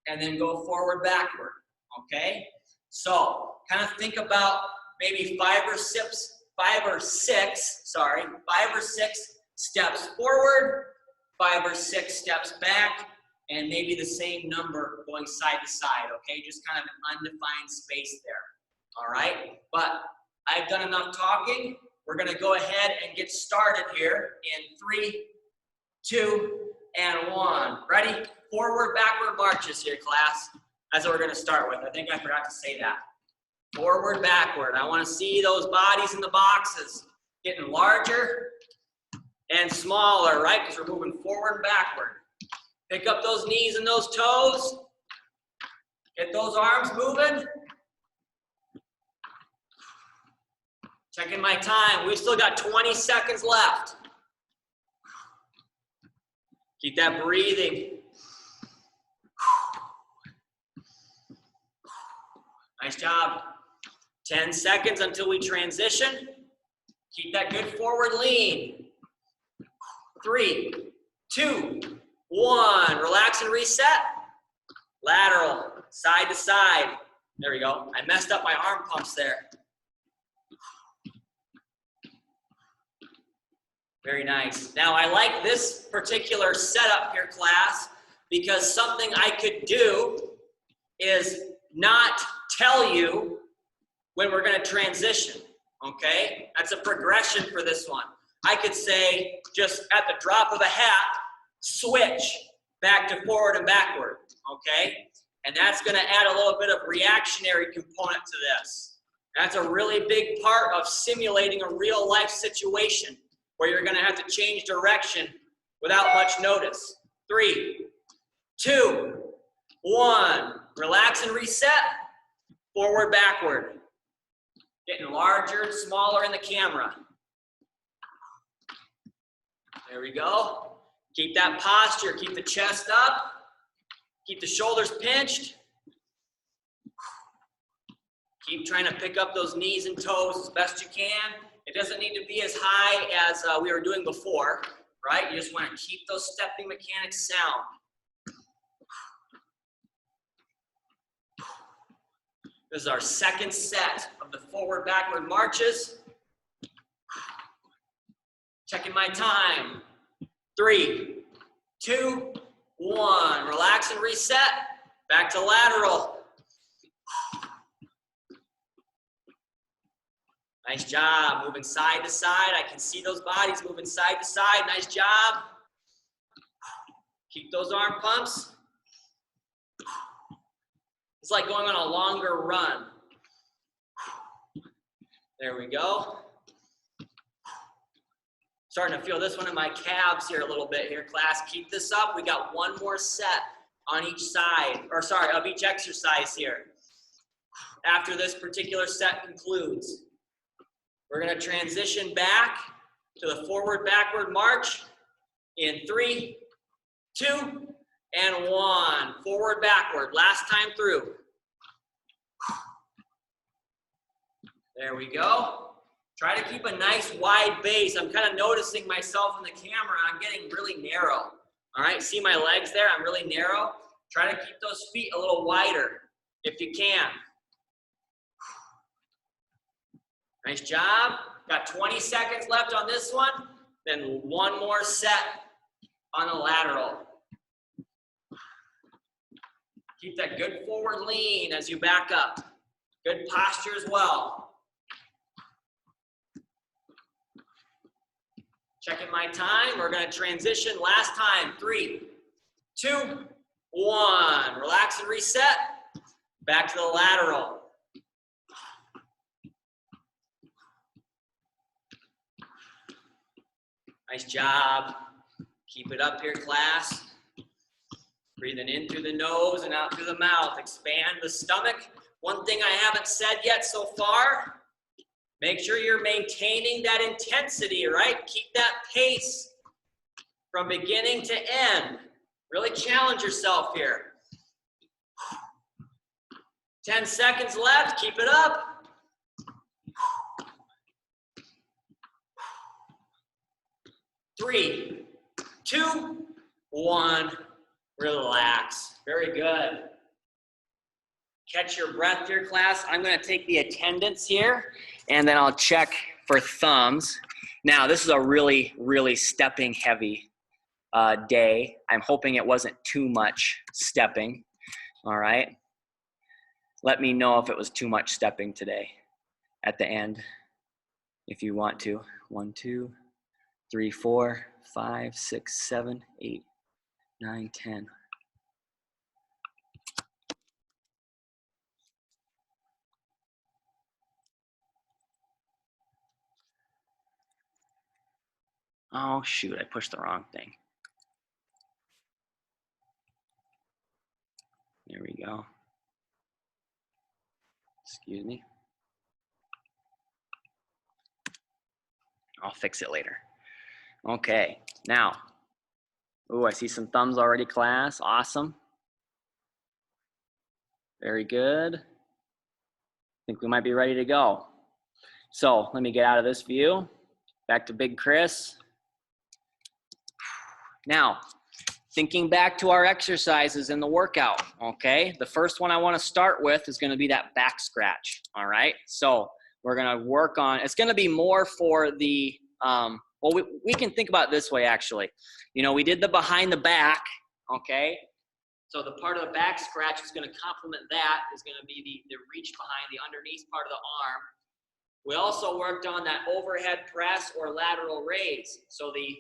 and then go forward backward, okay? So kind of think about maybe 5 or 6 steps forward, 5 or 6 steps back, and maybe the same number going side to side, okay? Just kind of an undefined space there, all right? But I've done enough talking. We're gonna go ahead and get started here in 3, 2, and 1. Ready? Forward, backward marches here, class. That's what we're gonna start with. I think I forgot to say that. Forward, backward. I wanna see those bodies in the boxes getting larger and smaller, right? Because we're moving forward and backward. Pick up those knees and those toes. Get those arms moving. Checking my time. We've still got 20 seconds left. Keep that breathing. Nice job. 10 seconds until we transition. Keep that good forward lean. 3, 2, 1. Relax and reset. Lateral, side to side. There we go. I messed up my arm pumps there. Very nice. Now, I like this particular setup here, class, because something I could do is not tell you when we're going to transition, okay? That's a progression for this one. I could say, just at the drop of a hat, switch back to forward and backward, okay? And that's going to add a little bit of reactionary component to this. That's a really big part of simulating a real life situation where you're going to have to change direction without much notice. 3, 2, 1. Relax and reset. Forward, backward. Getting larger and smaller in the camera. There we go. Keep that posture. Keep the chest up. Keep the shoulders pinched. Keep trying to pick up those knees and toes as best you can. It doesn't need to be as high as we were doing before, right? You just want to keep those stepping mechanics sound. This is our second set of the forward-backward marches. Checking my time. 3, 2, 1. Relax and reset. Back to lateral. Nice job. Moving side to side. I can see those bodies moving side to side. Nice job. Keep those arm pumps. It's like going on a longer run. There we go. Starting to feel this one in my calves here a little bit here, class. Keep this up. We got one more set on each side, or sorry, of each exercise here. After this particular set concludes, we're going to transition back to the forward, backward march in 3, 2, and 1. Forward, backward, last time through. There we go. Try to keep a nice wide base. I'm kind of noticing myself in the camera, I'm getting really narrow. All right, see my legs there? I'm really narrow. Try to keep those feet a little wider if you can. Nice job. Got 20 seconds left on this one. Then one more set on the lateral. Keep that good forward lean as you back up. Good posture as well. Checking my time. We're going to transition last time. 3, 2, 1. Relax and reset. Back to the lateral. Nice job. Keep it up here, class. Breathing in through the nose and out through the mouth. Expand the stomach. One thing I haven't said yet so far, make sure you're maintaining that intensity, right? Keep that pace from beginning to end. Really challenge yourself here. 10 seconds left. Keep it up. 3, 2, 1. Relax. Very good. Catch your breath here, class. I'm going to take the attendance here, and then I'll check for thumbs. Now, this is a really, really stepping heavy day. I'm hoping it wasn't too much stepping. All right. Let me know if it was too much stepping today at the end, if you want to. 1, 2, 3, 4, 5, 6, 7, 8, 9, 10. Oh, shoot, I pushed the wrong thing. There we go. Excuse me. I'll fix it later. Okay, now. Ooh, I see some thumbs already, class. Awesome. Very good. I think we might be ready to go. So let me get out of this view. Back to Big Chris. Now, thinking back to our exercises in the workout, okay? The first one I want to start with is going to be that back scratch, all right? So we're going to work on, it's going to be more for the, well, we can think about it this way, actually. You know, we did the behind the back, okay? So the part of the back scratch is going to complement that, is going to be the reach behind the underneath part of the arm. We also worked on that overhead press or lateral raise. So the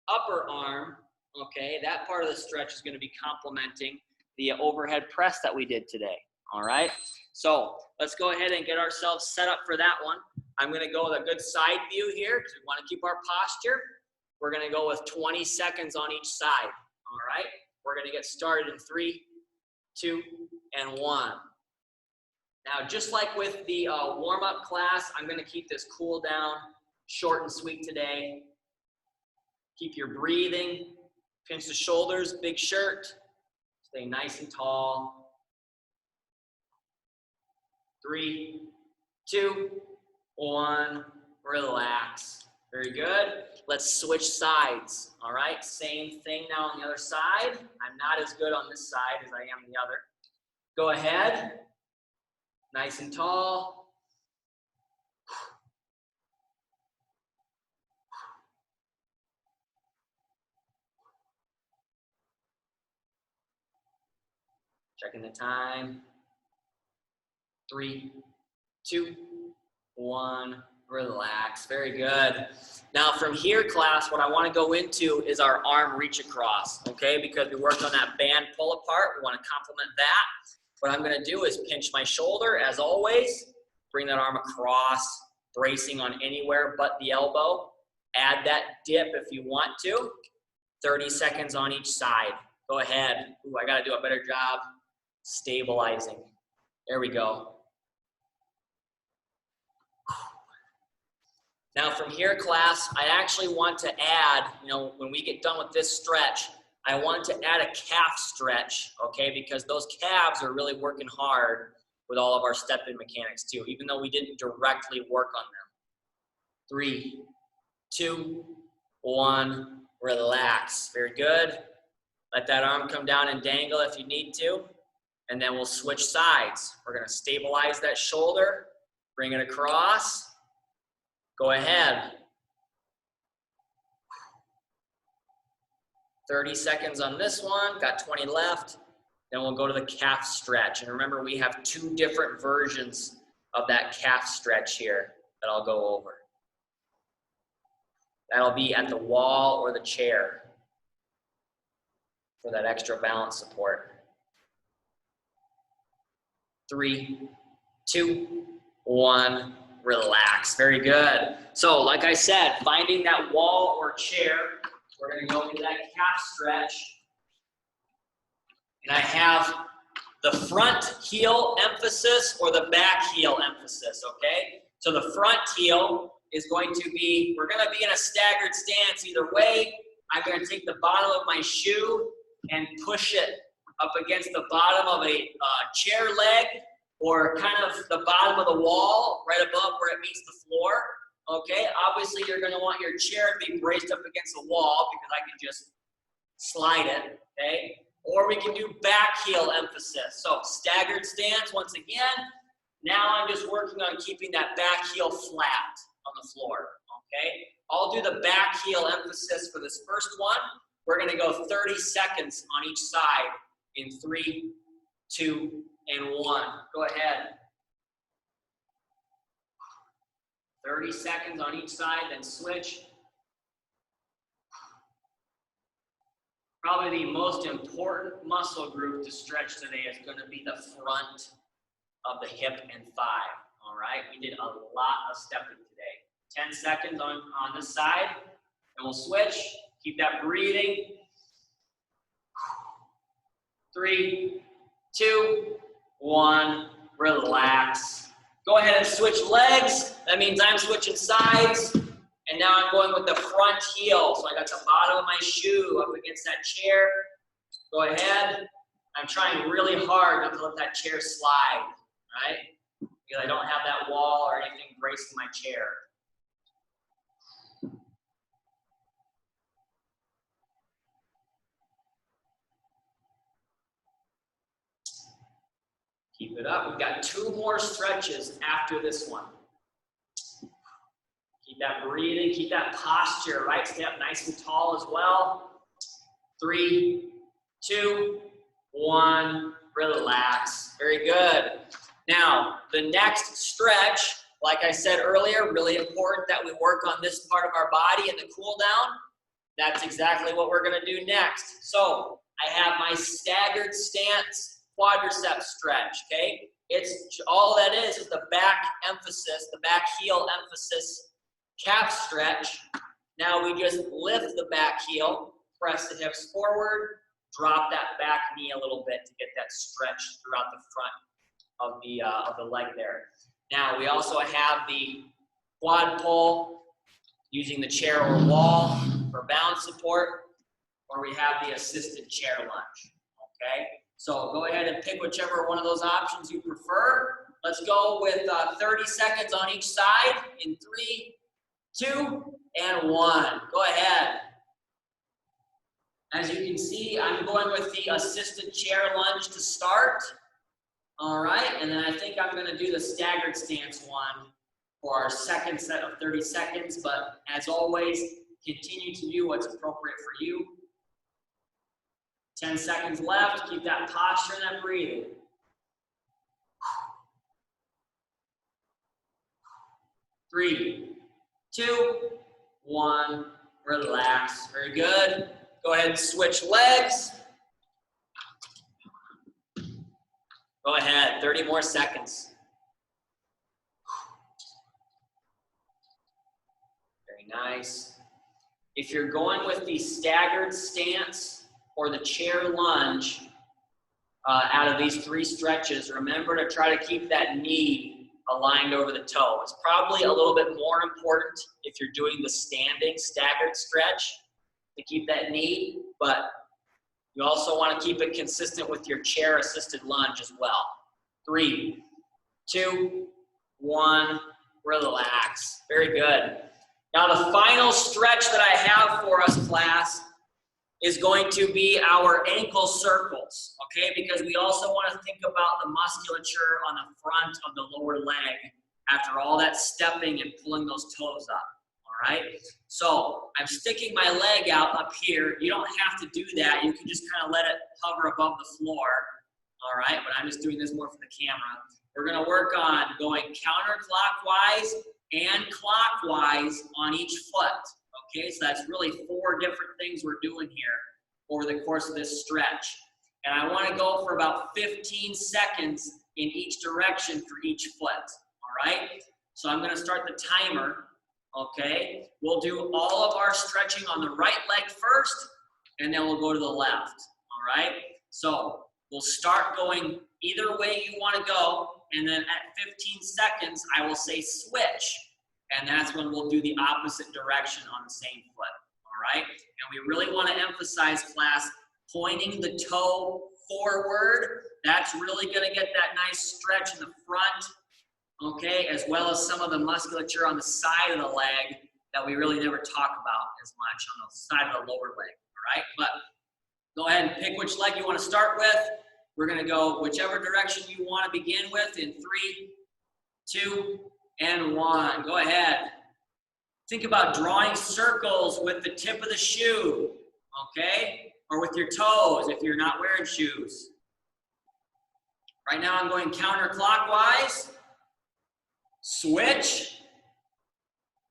upper arm, okay, that part of the stretch is going to be complementing the overhead press that we did today, all right? So let's go ahead and get ourselves set up for that one. I'm going to go with a good side view here because we want to keep our posture. We're going to go with 20 seconds on each side, all right? We're going to get started in 3, 2, and 1. Now, just like with the warm-up class, I'm going to keep this cool down, short and sweet today. Keep your breathing, pinch the shoulders, big shirt, stay nice and tall. 3, 2, 1, relax. Very good. Let's switch sides, all right? Same thing now on the other side. I'm not as good on this side as I am the other. Go ahead, nice and tall. Checking the time. 3, 2, 1, relax. Very good. Now from here, class, what I want to go into is our arm reach across, okay? Because we worked on that band pull apart. We want to complement that. What I'm going to do is pinch my shoulder, as always. Bring that arm across, bracing on anywhere but the elbow. Add that dip if you want to. 30 seconds on each side. Go ahead. Ooh, I got to do a better job stabilizing. There we go. Now from here, class, I actually want to add, when we get done with this stretch, I want to add a calf stretch, okay? Because those calves are really working hard with all of our step-in mechanics too, even though we didn't directly work on them. 3, 2, 1, relax. Very good. Let that arm come down and dangle if you need to. And then we'll switch sides. We're gonna stabilize that shoulder, bring it across. Go ahead. 30 seconds on this one, got 20 left. Then we'll go to the calf stretch. And remember, we have 2 different versions of that calf stretch here that I'll go over. That'll be at the wall or the chair for that extra balance support. 3, 2, 1, relax. Very good. So like I said, finding that wall or chair, we're gonna go into that calf stretch. And I have the front heel emphasis or the back heel emphasis, okay? So the front heel is going to be, we're gonna be in a staggered stance either way. I'm gonna take the bottom of my shoe and push it up against the bottom of a chair leg or kind of the bottom of the wall right above where it meets the floor, okay? Obviously, you're gonna want your chair to be braced up against the wall because I can just slide it, okay? Or we can do back heel emphasis. So staggered stance, once again. Now I'm just working on keeping that back heel flat on the floor, okay? I'll do the back heel emphasis for this first one. We're gonna go 30 seconds on each side in 3, 2, and 1. Go ahead. 30 seconds on each side, then switch. Probably the most important muscle group to stretch today is going to be the front of the hip and thigh. All right, we did a lot of stepping today. 10 seconds on this side, and we'll switch. Keep that breathing. 3, 2, 1, relax. Go ahead and switch legs. That means I'm switching sides. And now I'm going with the front heel. So I got the bottom of my shoe up against that chair. Go ahead. I'm trying really hard not to let that chair slide, right? Because I don't have that wall or anything bracing my chair. Keep it up. We've got 2 more stretches after this one. Keep that breathing, keep that posture, right? Stay up nice and tall as well. 3, 2, 1, relax. Very good. Now, the next stretch, like I said earlier, really important that we work on this part of our body in the cool down. That's exactly what we're gonna do next. So, I have my staggered stance quadricep stretch, okay? It's all that is the back emphasis, the back heel emphasis calf stretch. Now we just lift the back heel, press the hips forward, drop that back knee a little bit to get that stretch throughout the front of the leg there. Now we also have the quad pull using the chair or wall for balance support, or we have the assisted chair lunge, okay? So go ahead and pick whichever one of those options you prefer. Let's go with 30 seconds on each side in 3, 2, and 1. Go ahead. As you can see, I'm going with the assisted chair lunge to start. All right, and then I think I'm gonna do the staggered stance one for our second set of 30 seconds, but as always, continue to do what's appropriate for you. 10 seconds left, keep that posture and that breathing. 3, 2, 1, relax. Very good. Go ahead and switch legs. Go ahead, 30 more seconds. Very nice. If you're going with the staggered stance or the chair lunge out of these 3 stretches, remember to try to keep that knee aligned over the toe. It's probably a little bit more important if you're doing the standing staggered stretch to keep that knee, but you also want to keep it consistent with your chair assisted lunge as well. 3, 2, 1, relax. Very good. Now the final stretch that I have for us, class, is going to be our ankle circles, okay? Because we also want to think about the musculature on the front of the lower leg after all that stepping and pulling those toes up, all right? So I'm sticking my leg out up here. You don't have to do that. You can just kind of let it hover above the floor, all right? But I'm just doing this more for the camera. We're gonna work on going counterclockwise and clockwise on each foot. Okay, so that's really 4 different things we're doing here over the course of this stretch. And I want to go for about 15 seconds in each direction for each foot, all right? So I'm going to start the timer, okay? We'll do all of our stretching on the right leg first, and then we'll go to the left, all right? So we'll start going either way you want to go, and then at 15 seconds, I will say switch. And that's when we'll do the opposite direction on the same foot, all right? And we really want to emphasize, class, pointing the toe forward. That's really going to get that nice stretch in the front, okay, as well as some of the musculature on the side of the leg that we really never talk about as much on the side of the lower leg, all right? But go ahead and pick which leg you want to start with. We're going to go whichever direction you want to begin with in 3, 2, and 1. Go ahead. Think about drawing circles with the tip of the shoe, okay? Or with your toes if you're not wearing shoes. Right now I'm going counterclockwise. Switch.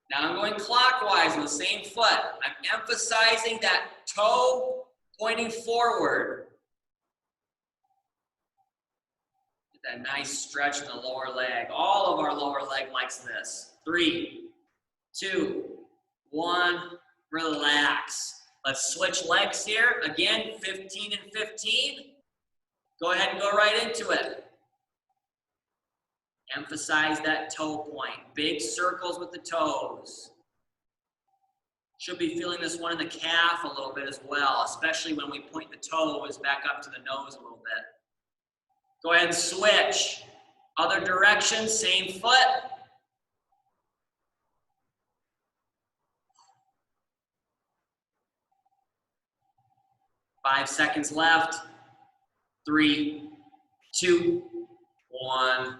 Now I'm going clockwise on the same foot. I'm emphasizing that toe pointing forward. That nice stretch in the lower leg. All of our lower leg likes this. 3, 2, 1, relax. Let's switch legs here. Again, 15 and 15. Go ahead and go right into it. Emphasize that toe point. Big circles with the toes. Should be feeling this one in the calf a little bit as well, especially when we point the toes back up to the nose a little bit. Go ahead and switch. Other direction, same foot. 5 seconds left. 3, 2, 1.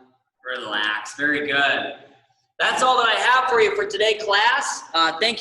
Relax. Very good. That's all that I have for you for today, class. Thank you